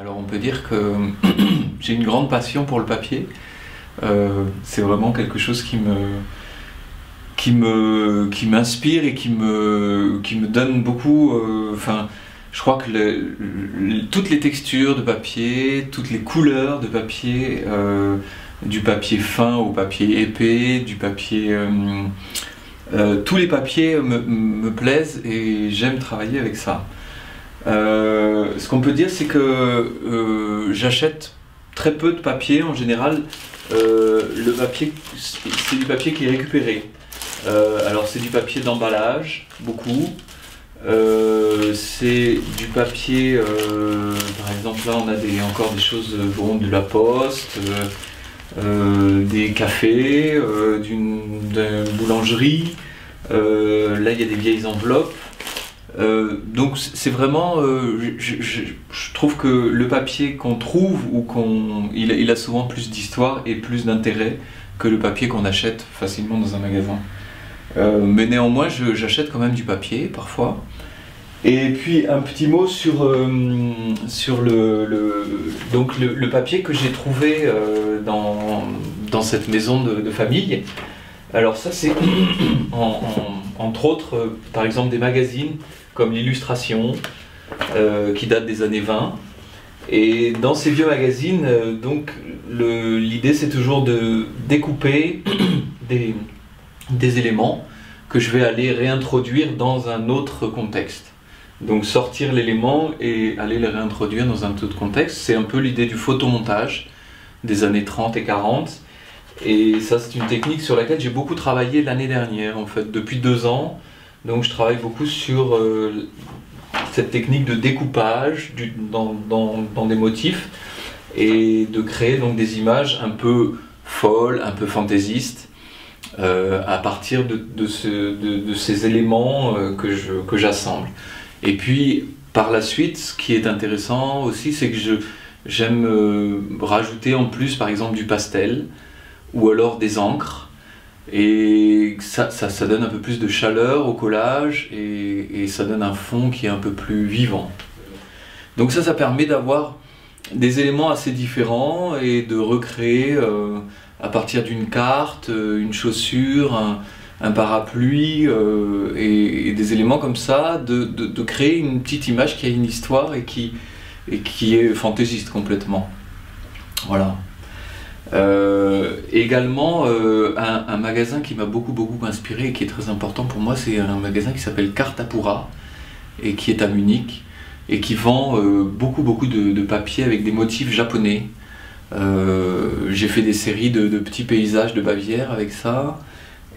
Alors on peut dire que j'ai une grande passion pour le papier. C'est vraiment quelque chose qui m'inspire et qui me donne beaucoup. Je crois que toutes les textures de papier, toutes les couleurs de papier, du papier fin au papier épais, du papier, tous les papiers me plaisent et j'aime travailler avec ça. Ce qu'on peut dire, c'est que j'achète très peu de papier en général. Le papier, c'est du papier qui est récupéré. Alors c'est du papier d'emballage, beaucoup. C'est du papier, par exemple là on a encore des choses de la poste, des cafés, d'une boulangerie. Là il y a des vieilles enveloppes. Donc c'est vraiment, je trouve que le papier qu'on trouve il a souvent plus d'histoire et plus d'intérêt que le papier qu'on achète facilement dans un magasin. Mais néanmoins j'achète quand même du papier parfois. Et puis un petit mot sur le papier que j'ai trouvé dans cette maison de famille. Alors ça c'est entre autres par exemple des magazines comme l'Illustration qui date des années 20. Et dans ces vieux magazines, l'idée c'est toujours de découper des éléments que je vais aller réintroduire dans un autre contexte. Donc sortir l'élément et aller le réintroduire dans un autre contexte, c'est un peu l'idée du photomontage des années 30 et 40. Et ça c'est une technique sur laquelle j'ai beaucoup travaillé l'année dernière en fait, depuis 2 ans. Donc je travaille beaucoup sur cette technique de découpage dans des motifs et de créer donc des images un peu folles, un peu fantaisistes à partir de ces éléments que j'assemble. Et puis par la suite, ce qui est intéressant aussi, c'est que j'aime rajouter en plus par exemple du pastel ou alors des encres. Et ça donne un peu plus de chaleur au collage et ça donne un fond qui est un peu plus vivant. Donc ça permet d'avoir des éléments assez différents et de recréer à partir d'une carte, une chaussure, un parapluie et des éléments comme ça, de créer une petite image qui a une histoire et qui est fantaisiste complètement. Voilà. Également un magasin qui m'a beaucoup inspiré et qui est très important pour moi, c'est un magasin qui s'appelle Cartapura et qui est à Munich et qui vend beaucoup de papier avec des motifs japonais. J'ai fait des séries de petits paysages de Bavière avec ça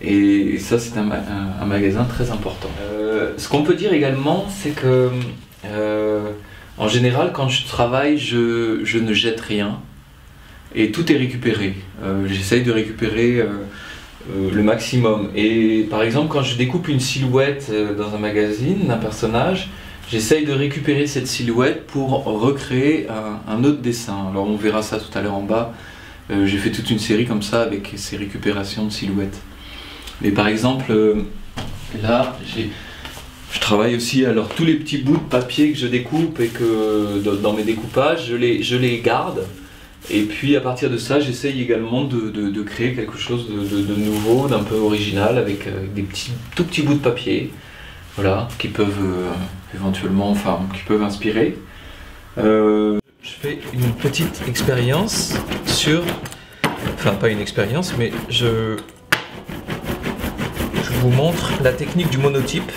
et ça c'est un magasin très important. Ce qu'on peut dire également, c'est que en général quand je travaille je ne jette rien. Et tout est récupéré. J'essaye de récupérer le maximum. Et par exemple, quand je découpe une silhouette dans un magazine d'un personnage, j'essaye de récupérer cette silhouette pour recréer un autre dessin. Alors on verra ça tout à l'heure en bas. J'ai fait toute une série comme ça avec ces récupérations de silhouettes. Mais par exemple, là, je travaille aussi, alors tous les petits bouts de papier que je découpe et que dans mes découpages, je les garde. Et puis à partir de ça, j'essaye également de créer quelque chose de nouveau, d'un peu original, avec des tout petits bouts de papier, voilà, qui peuvent éventuellement, qui peuvent inspirer. Je fais une petite expérience sur, pas une expérience, mais je vous montre la technique du monotype.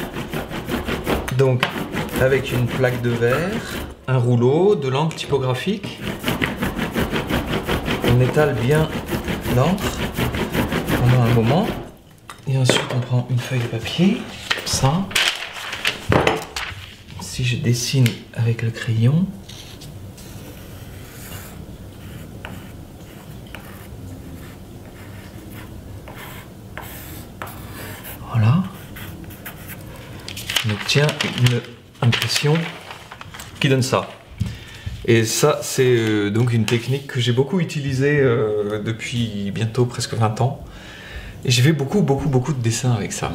Donc avec une plaque de verre, un rouleau, de l'encre typographique. On étale bien l'encre pendant un moment et ensuite on prend une feuille de papier, comme ça. Si je dessine avec le crayon, voilà, on obtient une impression qui donne ça. Et ça, c'est donc une technique que j'ai beaucoup utilisée depuis bientôt presque 20 ans. Et j'ai fait beaucoup de dessins avec ça.